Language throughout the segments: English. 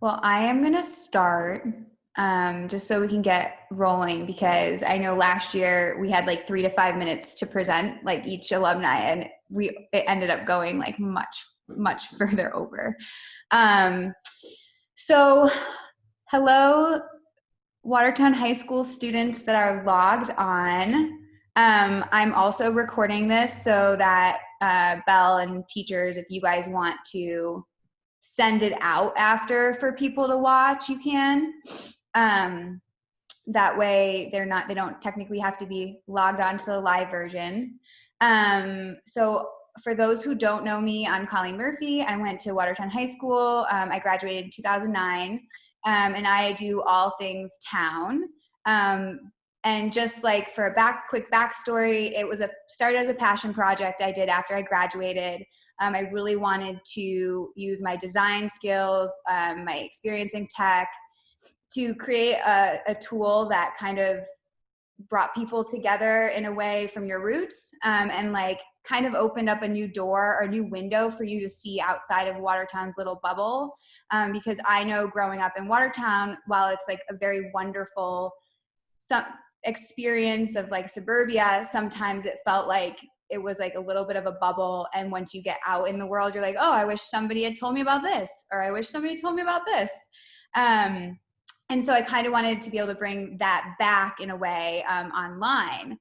Well, I am going to start just so we can get rolling because I know last year we had like 3 to 5 minutes to present like each alumni and it ended up going like much further over. Um, so hello, Watertown High School students that are logged on. I'm also recording this so that Belle and teachers, if you guys want to send it out after for people to watch, you can. That way they don't technically have to be logged on to the live version. So for those who don't know me, I'm Colleen Murphy. I went to Watertown High School. I graduated in 2009, and I do all things town. And just like for a quick backstory, it was started as a passion project I did after I graduated. I really wanted to use my design skills, my experience in tech, to create a tool that kind of brought people together in a way from your roots, and like kind of opened up a new door or a new window for you to see outside of Watertown's little bubble. Because I know growing up in Watertown, while it's like a very wonderful experience of like suburbia, sometimes it felt like it was like a little bit of a bubble. And once you get out in the world, you're like, oh, I wish somebody had told me about this, or I wish somebody told me about this. And so I kind of wanted to be able to bring that back in a way online.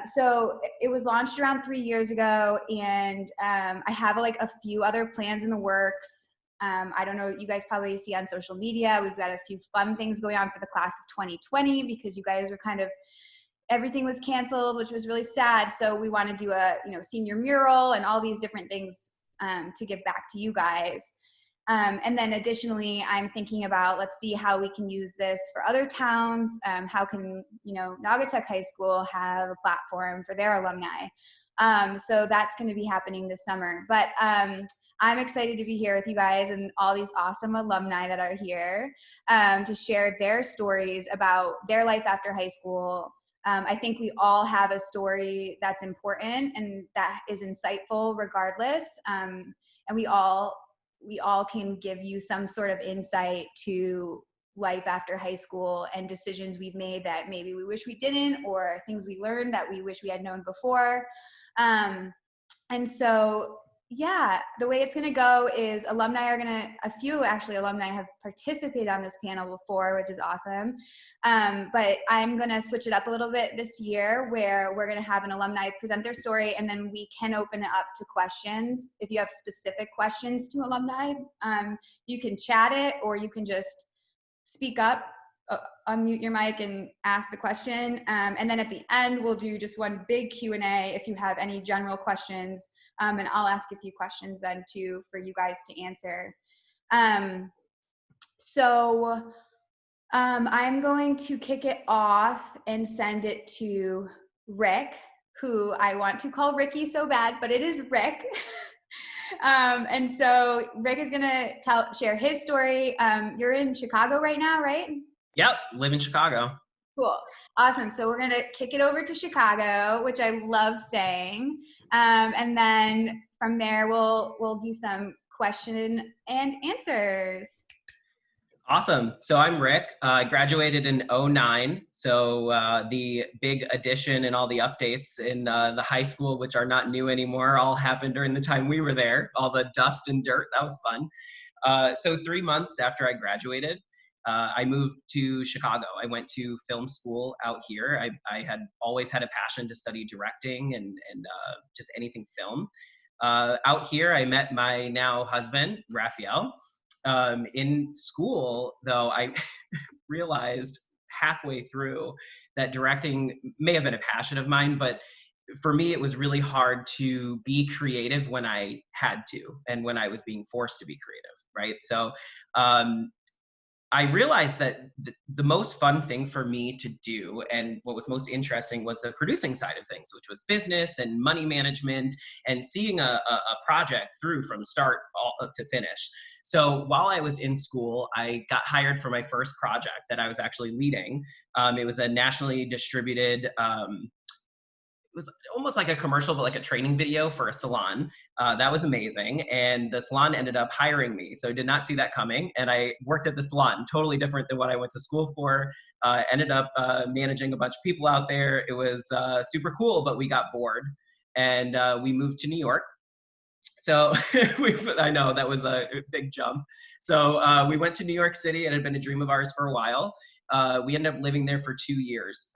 So it was launched around 3 years ago, and I have like a few other plans in the works. I don't know, you guys probably see on social media, we've got a few fun things going on for the class of 2020 because you guys were everything was canceled, which was really sad. So we want to do a senior mural and all these different things to give back to you guys. And then additionally, I'm thinking about, let's see how we can use this for other towns. How can, Naugatuck High School have a platform for their alumni? So that's going to be happening this summer. But I'm excited to be here with you guys and all these awesome alumni that are here to share their stories about their life after high school. I think we all have a story that's important and that is insightful regardless. And we all can give you some sort of insight to life after high school and decisions we've made that maybe we wish we didn't, or things we learned that we wish we had known before. And so, yeah, the way it's going to go is a few alumni have participated on this panel before, which is awesome. But I'm going to switch it up a little bit this year where we're going to have an alumni present their story, and then we can open it up to questions. If you have specific questions to alumni, you can chat it, or you can just speak up, unmute your mic and ask the question. And then at the end, we'll do just one big Q&A if you have any general questions. And I'll ask a few questions then too for you guys to answer. So I'm going to kick it off and send it to Rick, who I want to call Ricky so bad, but it is Rick. And so Rick is gonna share his story. You're in Chicago right now, right? Yep, live in Chicago. Cool, awesome. So we're gonna kick it over to Chicago, which I love saying, and then from there we'll do some question and answers. Awesome. So I'm Rick. I graduated in 2009. So the big addition and all the updates in the high school, which are not new anymore, all happened during the time we were there. All the dust and dirt, that was fun. So 3 months after I graduated, I moved to Chicago. I went to film school out here. I had always had a passion to study directing and just anything film. Out here, I met my now husband, Raphael. In school, though, I realized halfway through that directing may have been a passion of mine, but for me, it was really hard to be creative when I had to and when I was being forced to be creative, right? So I realized that the most fun thing for me to do and what was most interesting was the producing side of things, which was business and money management and seeing a project through from start to finish. So while I was in school, I got hired for my first project that I was actually leading. It was a nationally distributed was almost like a commercial, but like a training video for a salon. That was amazing. And the salon ended up hiring me. So I did not see that coming. And I worked at the salon, totally different than what I went to school for. Ended up managing a bunch of people out there. It was super cool, but we got bored. And we moved to New York. So I know that was a big jump. So we went to New York City. It had been a dream of ours for a while. We ended up living there for 2 years.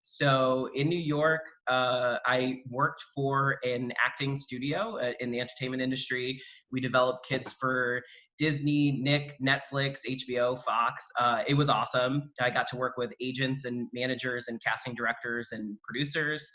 So in New York, I worked for an acting studio in the entertainment industry. We developed kits for Disney, Nick, Netflix, HBO, Fox. It was awesome. I got to work with agents and managers and casting directors and producers.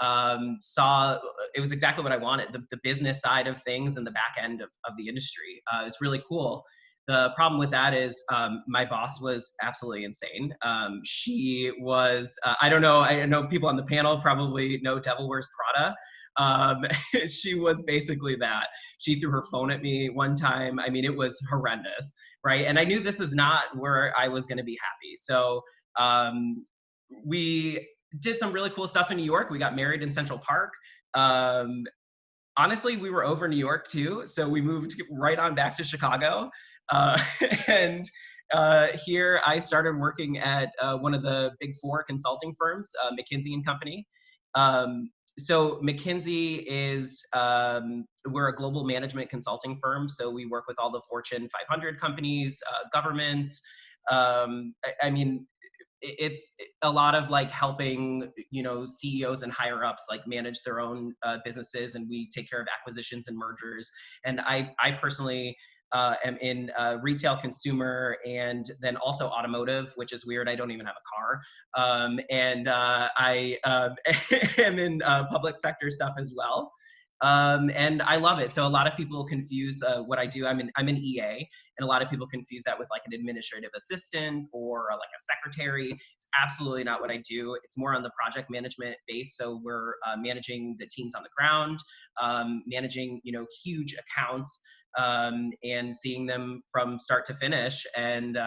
Saw it was exactly what I wanted, the business side of things and the back end of the industry. It's really cool. The problem with that is my boss was absolutely insane. She was, I don't know, I know people on the panel probably know Devil Wears Prada. Um, she was basically that. She threw her phone at me one time. I mean, it was horrendous, right? And I knew this is not where I was going to be happy. So we did some really cool stuff in New York. We got married in Central Park. Um, Honestly, we were over New York too, so we moved right on back to Chicago. Uh, and Here I started working at one of the big four consulting firms, McKinsey and Company. So McKinsey is, we're a global management consulting firm. So we work with all the Fortune 500 companies, governments. I mean, it's a lot of like helping, CEOs and higher ups like manage their own businesses, and we take care of acquisitions and mergers. And I personally am in retail, consumer, and then also automotive, which is weird. I don't even have a car. I am in public sector stuff as well. And I love it. So a lot of people confuse what I do. I'm an EA, and a lot of people confuse that with like an administrative assistant or like a secretary. It's absolutely not what I do. It's more on the project management base. So we're managing the teams on the ground, managing huge accounts, and seeing them from start to finish. And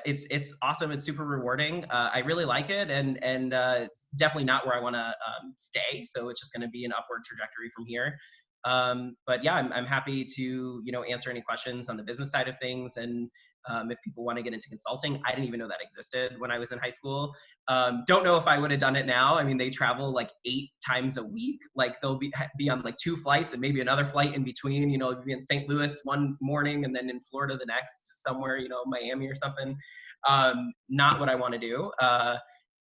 it's awesome. It's super rewarding. I really like it, and it's definitely not where I want to stay. So it's just going to be an upward trajectory from here. But yeah, I'm happy to answer any questions on the business side of things, and if people want to get into consulting. I didn't even know that existed when I was in high school. Don't know if I would have done it now. I mean, they travel like 8 times a week. Like they'll be on like 2 flights and maybe another flight in between. Be in St. Louis one morning and then in Florida the next, somewhere, Miami or something. Not what I want to do.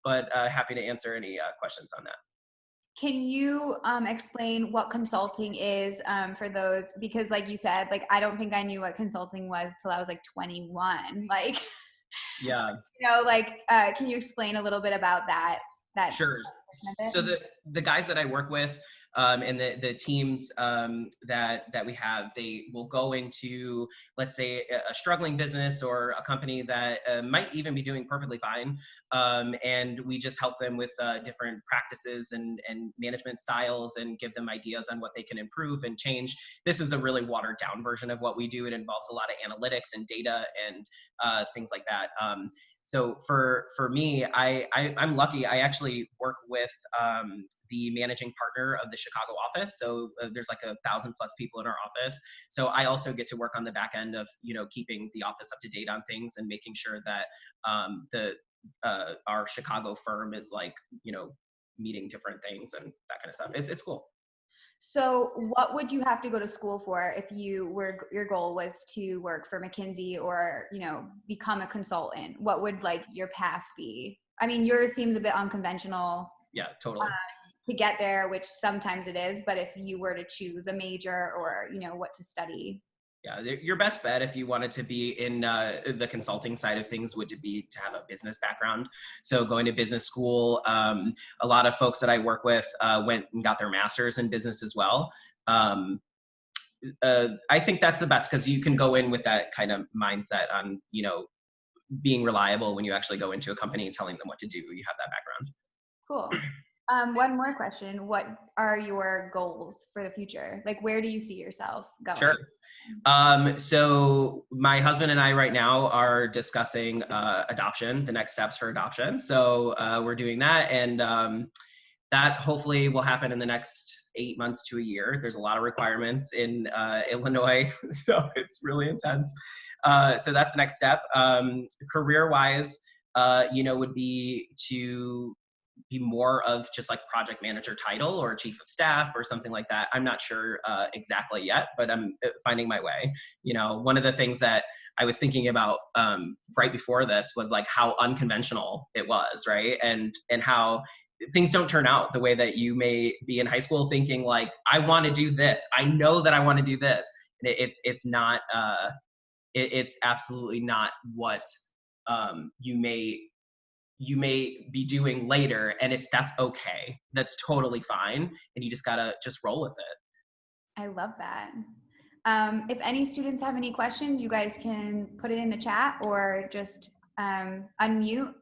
But happy to answer any questions on that. Can you explain what consulting is for those? Because like you said, like I don't think I knew what consulting was till I was like 21. Like, Yeah. Can you explain a little bit about that? Sure. So the guys that I work with, and the teams that we have, they will go into, let's say, a struggling business or a company that might even be doing perfectly fine, and we just help them with different practices and management styles, and give them ideas on what they can improve and change. This is a really watered down version of what we do. It involves a lot of analytics and data and things like that. So for me, I'm lucky. I actually work with the managing partner of the Chicago office. So there's like 1,000+ people in our office. So I also get to work on the back end of keeping the office up to date on things and making sure that our Chicago firm is like meeting different things and that kind of stuff. It's cool. So what would you have to go to school for if your goal was to work for McKinsey or, become a consultant? What would like your path be? I mean, yours seems a bit unconventional. Yeah, totally. To get there, which sometimes it is, but if you were to choose a major or, what to study. Yeah, your best bet if you wanted to be in the consulting side of things would be to have a business background. So going to business school, a lot of folks that I work with went and got their master's in business as well. I think that's the best because you can go in with that kind of mindset on, being reliable when you actually go into a company and telling them what to do. You have that background. Cool. One more question. What are your goals for the future? Like, where do you see yourself going? Sure. So my husband and I right now are discussing adoption, the next steps for adoption. So we're doing that. And that hopefully will happen in the next 8 months to a year. There's a lot of requirements in Illinois, so it's really intense. So that's the next step. Career-wise, would be to be more of just like project manager title or chief of staff or something like that. I'm not sure exactly yet, but I'm finding my way. One of the things that I was thinking about right before this was like how unconventional it was, right? And how things don't turn out the way that you may be in high school thinking like, I want to do this. I know that I want to do this. And it's not, it's absolutely not what you may be doing later, and that's okay. That's totally fine, and you just gotta just roll with it. I love that. If any students have any questions, you guys can put it in the chat or just unmute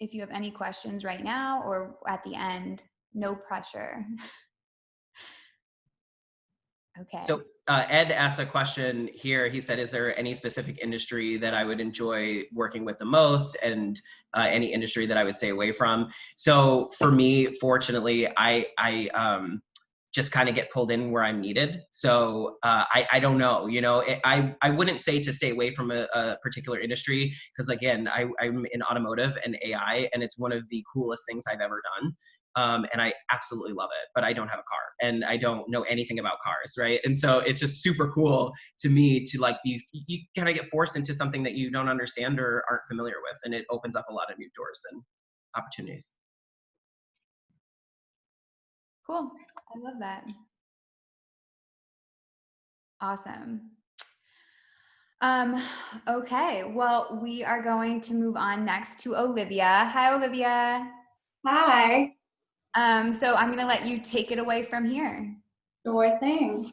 if you have any questions right now or at the end. No pressure. Okay. So Ed asked a question here. He said, is there any specific industry that I would enjoy working with the most, and any industry that I would stay away from? So for me, fortunately, I just kind of get pulled in where I'm needed. So I don't know, I wouldn't say to stay away from a particular industry, because again, I'm in automotive and AI, and it's one of the coolest things I've ever done. And I absolutely love it, but I don't have a car and I don't know anything about cars, right? And so it's just super cool to me to like you kind of get forced into something that you don't understand or aren't familiar with, and it opens up a lot of new doors and opportunities. Cool. I love that. Awesome. Okay, well, we are going to move on next to Olivia. Hi, Olivia. Hi. So I'm gonna let you take it away from here. Sure thing.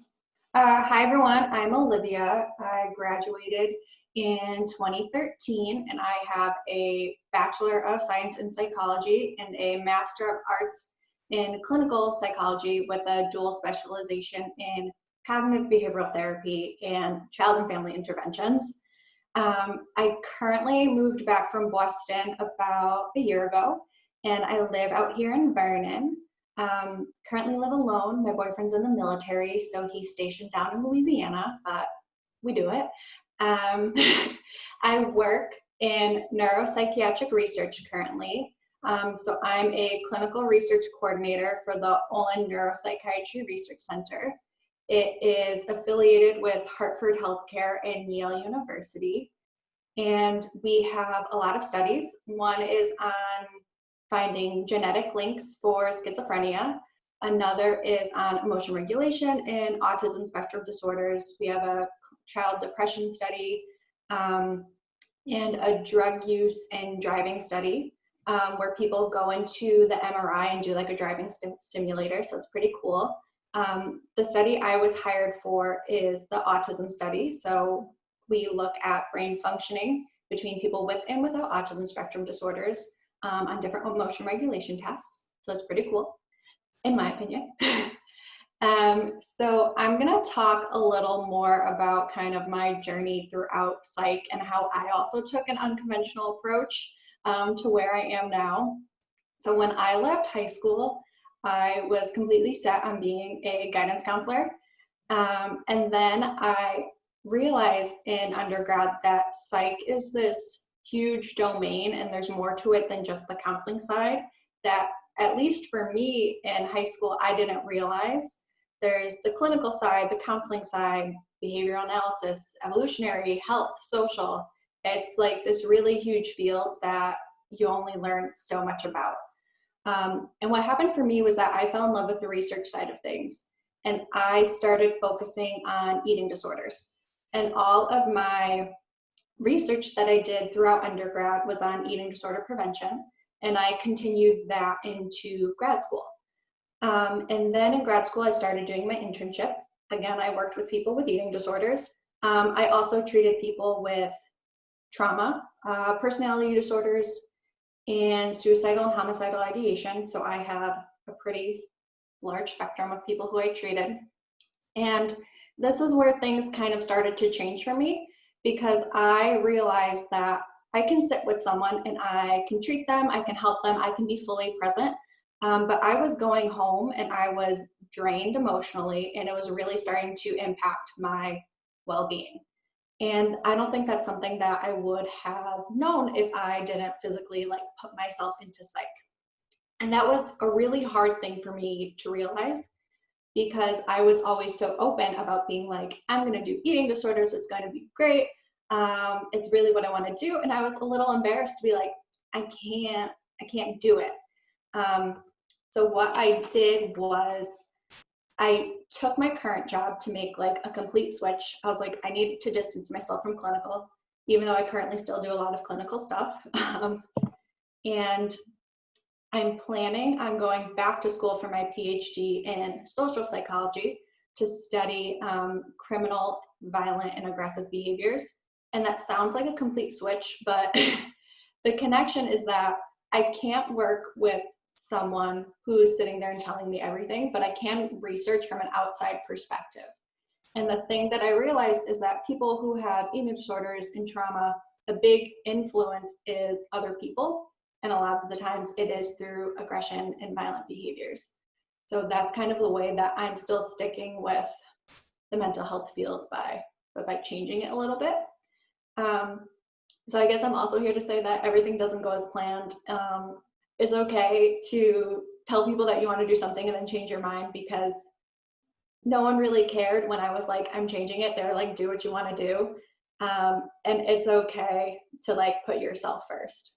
Hi, everyone. I'm Olivia. I graduated in 2013, and I have a Bachelor of Science in Psychology and a Master of Arts in Clinical Psychology with a dual specialization in cognitive behavioral therapy and child and family interventions. I currently moved back from Boston about a year ago, and I live out here in Vernon. Currently live alone. My boyfriend's in the military, so he's stationed down in Louisiana, but we do it. I work in neuropsychiatric research currently. So I'm a clinical research coordinator for the Olin Neuropsychiatry Research Center. It is affiliated with Hartford Healthcare and Yale University. And we have a lot of studies. One is on finding genetic links for schizophrenia. Another is on emotion regulation in autism spectrum disorders. We have a child depression study and a drug use and driving study where people go into the MRI and do like a driving simulator. So it's pretty cool. The study I was hired for is the autism study. So we look at brain functioning between people with and without autism spectrum disorders on different emotion regulation tests. So it's pretty cool, in my opinion. So I'm gonna talk a little more about kind of my journey throughout psych and how I also took an unconventional approach to where I am now. So when I left high school, I was completely set on being a guidance counselor. And then I realized in undergrad that psych is this huge domain and there's more to it than just the counseling side that, at least for me in high school, I didn't realize. There's the clinical side, the counseling side, behavioral analysis, evolutionary, health, social. It's like this really huge field that you only learn so much about. And what happened for me was that I fell in love with the research side of things. And I started focusing on eating disorders. And all of my research that I did throughout undergrad was on eating disorder prevention. And I continued that into grad school. And then in grad school, I started doing my internship. Again, I worked with people with eating disorders. I also treated people with trauma, personality disorders, and suicidal and homicidal ideation. So I had a pretty large spectrum of people who I treated. And this is where things kind of started to change for me, because I realized that I can sit with someone and I can treat them, I can help them, I can be fully present. But I was going home and I was drained emotionally, and it was really starting to impact my well-being. And I don't think that's something that I would have known if I didn't physically like put myself into psych. And that was a really hard thing for me to realize, because I was always so open about being like, I'm going to do eating disorders. It's going to be great. It's really what I want to do. And I was a little embarrassed to be like, I can't do it. So what I did was I took my current job to make like a complete switch. I was like, I need to distance myself from clinical, even though I currently still do a lot of clinical stuff. And I'm planning on going back to school for my PhD in social psychology to study criminal, violent, and aggressive behaviors. And that sounds like a complete switch, but the connection is that I can't work with someone who's sitting there and telling me everything, but I can research from an outside perspective. And the thing that I realized is that people who have eating disorders and trauma, a big influence is other people. And a lot of the times it is through aggression and violent behaviors. So that's kind of the way that I'm still sticking with the mental health field by changing it a little bit. So I guess I'm also here to say that everything doesn't go as planned. It's okay to tell people that you want to do something and then change your mind, because no one really cared when I was like, I'm changing it. They were like, do what you want to do. And it's okay to like put yourself first.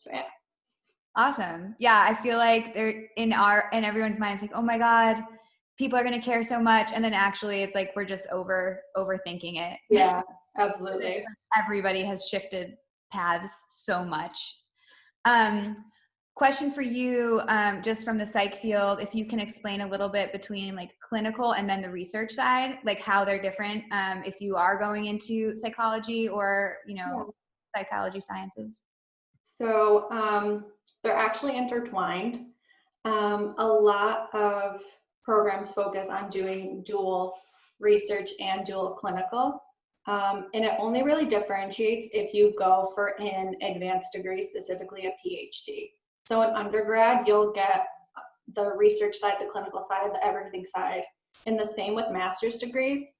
So yeah. Awesome. Yeah, I feel like they're in everyone's mind, it's like, oh my God, people are gonna care so much. And then actually it's like we're just overthinking it. Yeah, absolutely. Everybody has shifted paths so much. Question for you, just from the psych field, if you can explain a little bit between like clinical and then the research side, like how they're different, if you are going into psychology or, psychology sciences. So they're actually intertwined. A lot of programs focus on doing dual research and dual clinical. And it only really differentiates if you go for an advanced degree, specifically a PhD. So in undergrad, you'll get the research side, the clinical side, the everything side. And the same with master's degrees.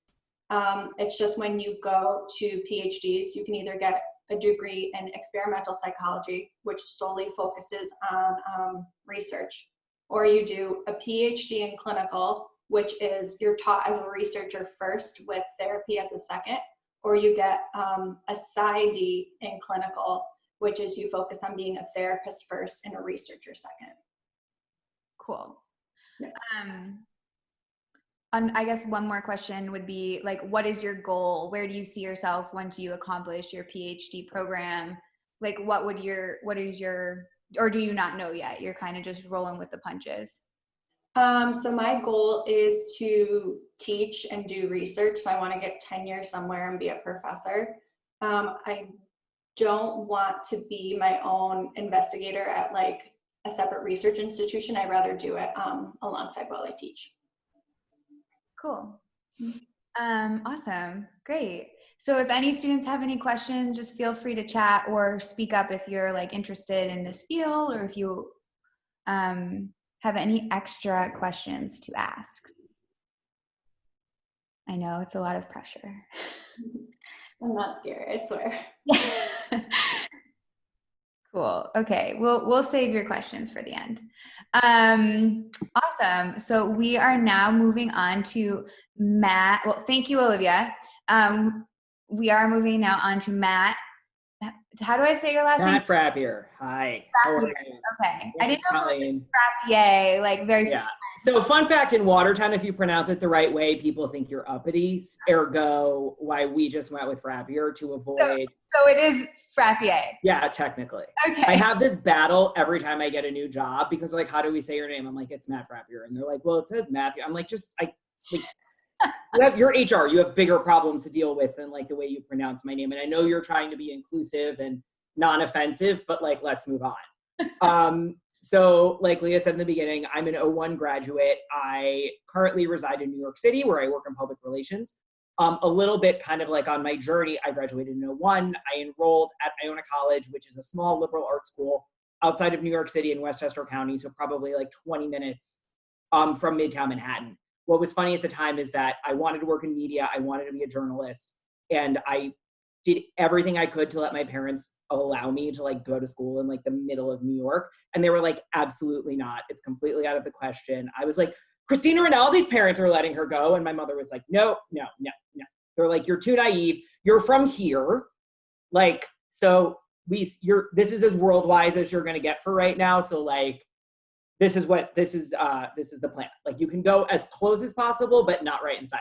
It's just when you go to PhDs, you can either get a degree in experimental psychology, which solely focuses on research, or you do a PhD in clinical, which is you're taught as a researcher first with therapy as a second, or you get a PsyD in clinical, which is you focus on being a therapist first and a researcher second. Cool. Yeah. I guess one more question would be like, what is your goal? Where do you see yourself once you accomplish your PhD program? Like, or do you not know yet? You're kind of just rolling with the punches. So my goal is to teach and do research. So I want to get tenure somewhere and be a professor. I don't want to be my own investigator at like a separate research institution. I'd rather do it alongside while I teach. Cool. Awesome. Great. So if any students have any questions, just feel free to chat or speak up if you're like interested in this field, or if you have any extra questions to ask. I know it's a lot of pressure. I'm not scared, I swear. Cool. Okay. We'll save your questions for the end. Awesome. So we are now moving on to Matt. Well, thank you, Olivia. We are moving now on to Matt. How do I say your last name? Matt Frappier. Hi. How are you? Okay. Yeah, I didn't know Colleen. it was Frappier, like very. Yeah. So fun fact, in Watertown, if you pronounce it the right way, people think you're uppity. Ergo, why we just went with Frappier to avoid. So it is Frappier. Yeah, technically. Okay. I have this battle every time I get a new job because they're like, how do we say your name? I'm like, it's Matt Frappier. And they're like, well, it says Matthew. I'm like, you're HR. You have bigger problems to deal with than like the way you pronounce my name. And I know you're trying to be inclusive and non-offensive, but like, let's move on. So like Leah said in the beginning, I'm an 01 graduate. I currently reside in New York City, where I work in public relations. A little bit kind of like on my journey, I graduated in 01. I enrolled at Iona College, which is a small liberal arts school outside of New York City in Westchester County, so probably like 20 minutes from Midtown Manhattan. What was funny at the time is that I wanted to work in media, I wanted to be a journalist, and I did everything I could to let my parents allow me to like go to school in like the middle of New York. And they were like, absolutely not. It's completely out of the question. I was like, Christina Rinaldi's parents are letting her go. And my mother was like, no. They're like, you're too naive. You're from here. Like, so this is as worldwide as you're going to get for right now. So like, this is the plan. Like you can go as close as possible, but not right inside.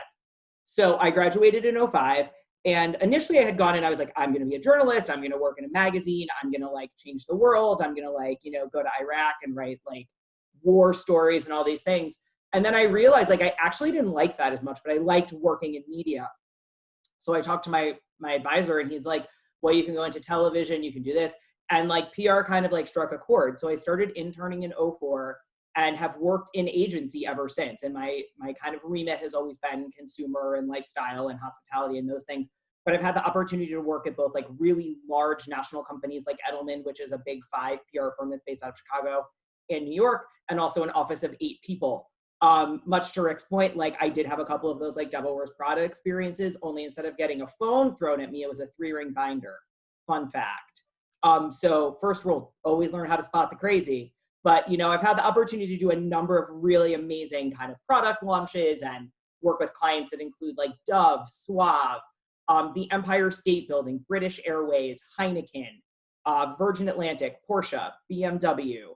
So I graduated in 05. And initially I had gone and I was like, I'm going to be a journalist. I'm going to work in a magazine. I'm going to like change the world. I'm going to like, go to Iraq and write like war stories and all these things. And then I realized like, I actually didn't like that as much, but I liked working in media. So I talked to my advisor and he's like, well, you can go into television, you can do this. And like PR kind of like struck a chord. So I started interning in 04 and have worked in agency ever since. And my kind of remit has always been consumer and lifestyle and hospitality and those things. But I've had the opportunity to work at both like really large national companies like Edelman, which is a big 5 PR firm that's based out of Chicago, in New York, and also an office of 8 people. Much to Rick's point, like I did have a couple of those like Devil Wears Prada experiences, only instead of getting a phone thrown at me, it was a 3-ring binder. Fun fact. So first rule, always learn how to spot the crazy. But, I've had the opportunity to do a number of really amazing kind of product launches and work with clients that include like Dove, Suave, the Empire State Building, British Airways, Heineken, Virgin Atlantic, Porsche, BMW,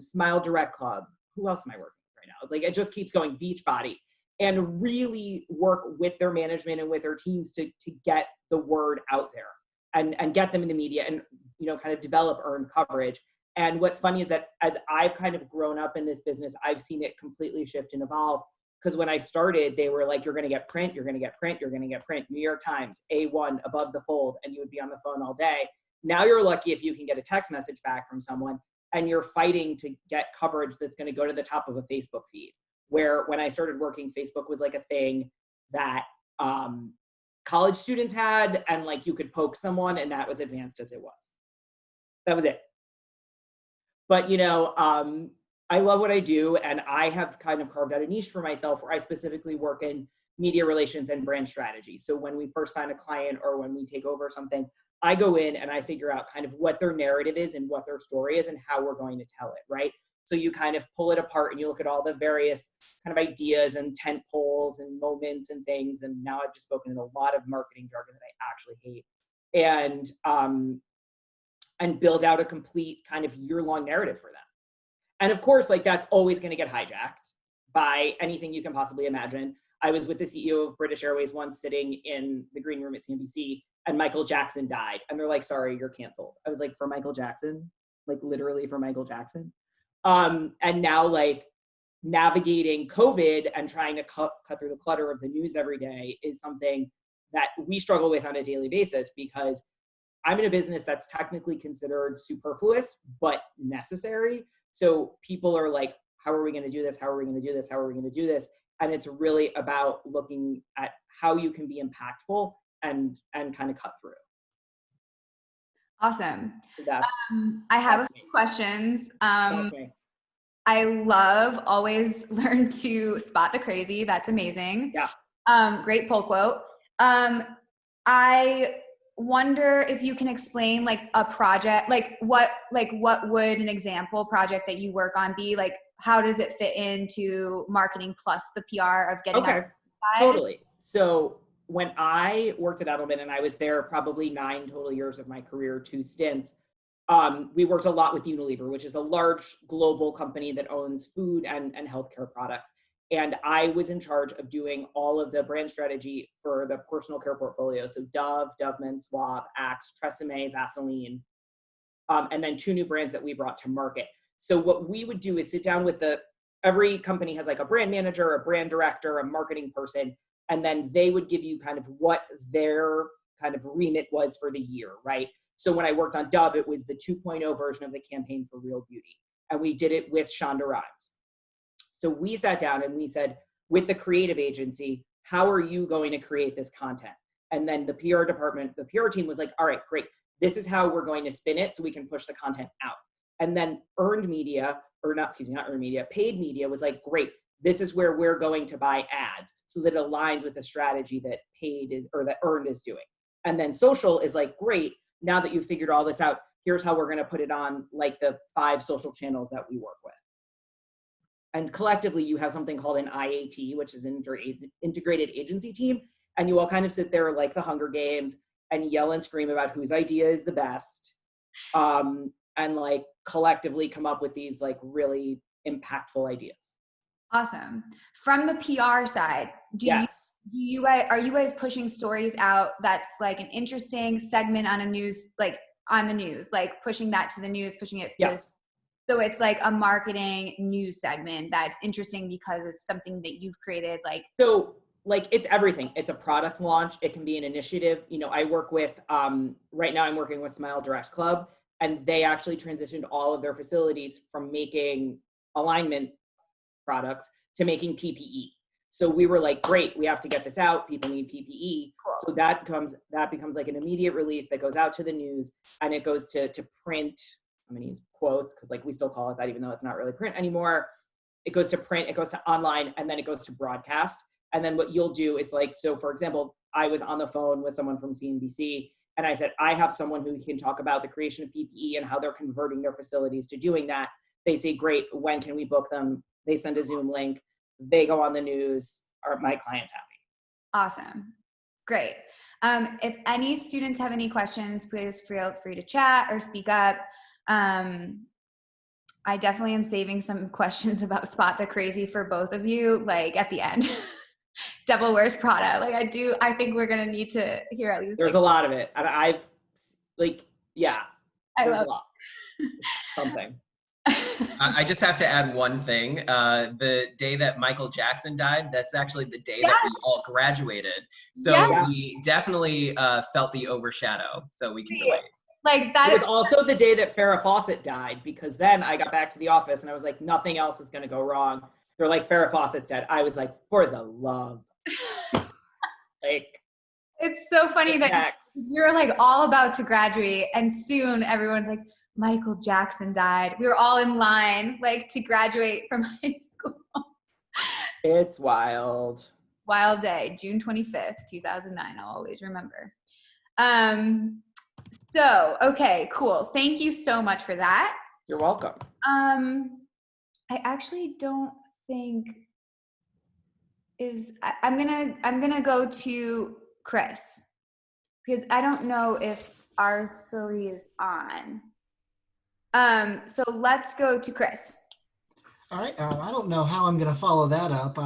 Smile Direct Club. Who else am I working with right now? Like it just keeps going, Beachbody, and really work with their management and with their teams to get the word out there and get them in the media and, kind of develop earned coverage. And what's funny is that as I've kind of grown up in this business, I've seen it completely shift and evolve. Because when I started, they were like, you're going to get print, you're going to get print, you're going to get print, New York Times, A1 above the fold, and you would be on the phone all day. Now you're lucky if you can get a text message back from someone and you're fighting to get coverage that's going to go to the top of a Facebook feed. Where when I started working, Facebook was like a thing that college students had, and like you could poke someone and that was advanced as it was. That was it. But, I love what I do, and I have kind of carved out a niche for myself where I specifically work in media relations and brand strategy. So when we first sign a client or when we take over something, I go in and I figure out kind of what their narrative is and what their story is and how we're going to tell it, right? So you kind of pull it apart and you look at all the various kind of ideas and tent poles and moments and things. And now I've just spoken in a lot of marketing jargon that I actually hate. And build out a complete kind of year-long narrative for them. And of course, like that's always going to get hijacked by anything you can possibly imagine. I was with the CEO of British Airways once sitting in the green room at CNBC and Michael Jackson died. And they're like, sorry, you're canceled. I was like, for Michael Jackson? Like literally for Michael Jackson? And now like navigating COVID and trying to cut through the clutter of the news every day is something that we struggle with on a daily basis because I'm in a business that's technically considered superfluous, but necessary. So people are like, how are we going to do this? How are we going to do this? How are we going to do this? And it's really about looking at how you can be impactful and kind of cut through. Awesome. So that's, I have a few questions. I love always learn to spot the crazy. That's amazing. Yeah. Great pull quote. I wonder if you can explain like a project, what would an example project that you work on be? Like, how does it fit into marketing plus the PR of getting okay, totally. So when I worked at Edelman and I was there probably 9 total years of my career, 2 stints, we worked a lot with Unilever, which is a large global company that owns food and healthcare products. And I was in charge of doing all of the brand strategy for the personal care portfolio. So Dove, Doveman, Suave, Axe, Tresemme, Vaseline, and then 2 new brands that we brought to market. So what we would do is sit down with every company has like a brand manager, a brand director, a marketing person, and then they would give you kind of what their kind of remit was for the year, right? So when I worked on Dove, it was the 2.0 version of the campaign for Real Beauty. And we did it with Shonda Rhimes. So we sat down and we said, with the creative agency, how are you going to create this content? And then the PR department, the PR team was like, all right, great. This is how we're going to spin it so we can push the content out. And then earned media, or not, excuse me, not earned media, paid media was like, great. This is where we're going to buy ads so that it aligns with the strategy that paid is, or that earned is doing. And then social is like, great. Now that you've figured all this out, here's how we're going to put it on like the 5 social channels that we work with. And collectively, you have something called an IAT, which is an integrated agency team. And you all kind of sit there like the Hunger Games and yell and scream about whose idea is the best. And like collectively come up with these like really impactful ideas. Awesome. From the PR side, Yes. are you guys pushing stories out that's like an interesting segment on a news, like on the news, like pushing that to the news, pushing it to, Yes. so it's like a marketing news segment that's interesting because it's something that you've created, like. So like it's everything. It's a product launch. It can be an initiative. You know, I work with, right now I'm working with Smile Direct Club, and they actually transitioned all of their facilities from making alignment products to making PPE. So we were like, great, we have to get this out. People need PPE. So that becomes like an immediate release that goes out to the news, and it goes to print. I'm gonna use quotes because like we still call it that, even though it's not really print anymore. It goes to print, it goes to online, and then it goes to broadcast. And then what you'll do is like, so for example, I was on the phone with someone from CNBC, and I said, I have someone who can talk about the creation of PPE and how they're converting their facilities to doing that. They say, great, when can we book them? They send a Zoom link, they go on the news, my client's happy. Awesome. Great. If any students have any questions, please feel free to chat or speak up. I definitely am saving some questions about Spot the Crazy for both of you, like at the end. Devil Wears Prada. Like I think we're going to need to hear at least. There's like, a lot of it. And I've like, yeah, I there's love a lot. Something. I just have to add one thing. The day that Michael Jackson died, that's actually the day that we all graduated. So we definitely felt the overshadow, so we can relate. Like that It was also the day that Farrah Fawcett died, because then I got back to the office and I was like, nothing else is going to go wrong. They're like, Farrah Fawcett's dead. I was like, for the love. Like, it's so funny that you're like all about to graduate, and soon everyone's like, Michael Jackson died. We were all in line like to graduate from high school. It's wild. Wild day, June 25th, 2009. I'll always remember. So, okay, cool. Thank you so much for that. You're welcome. I actually don't think I'm gonna go to Chris, because I don't know if Arcely is on. So let's go to Chris. All right. I don't know how I'm going to follow that up.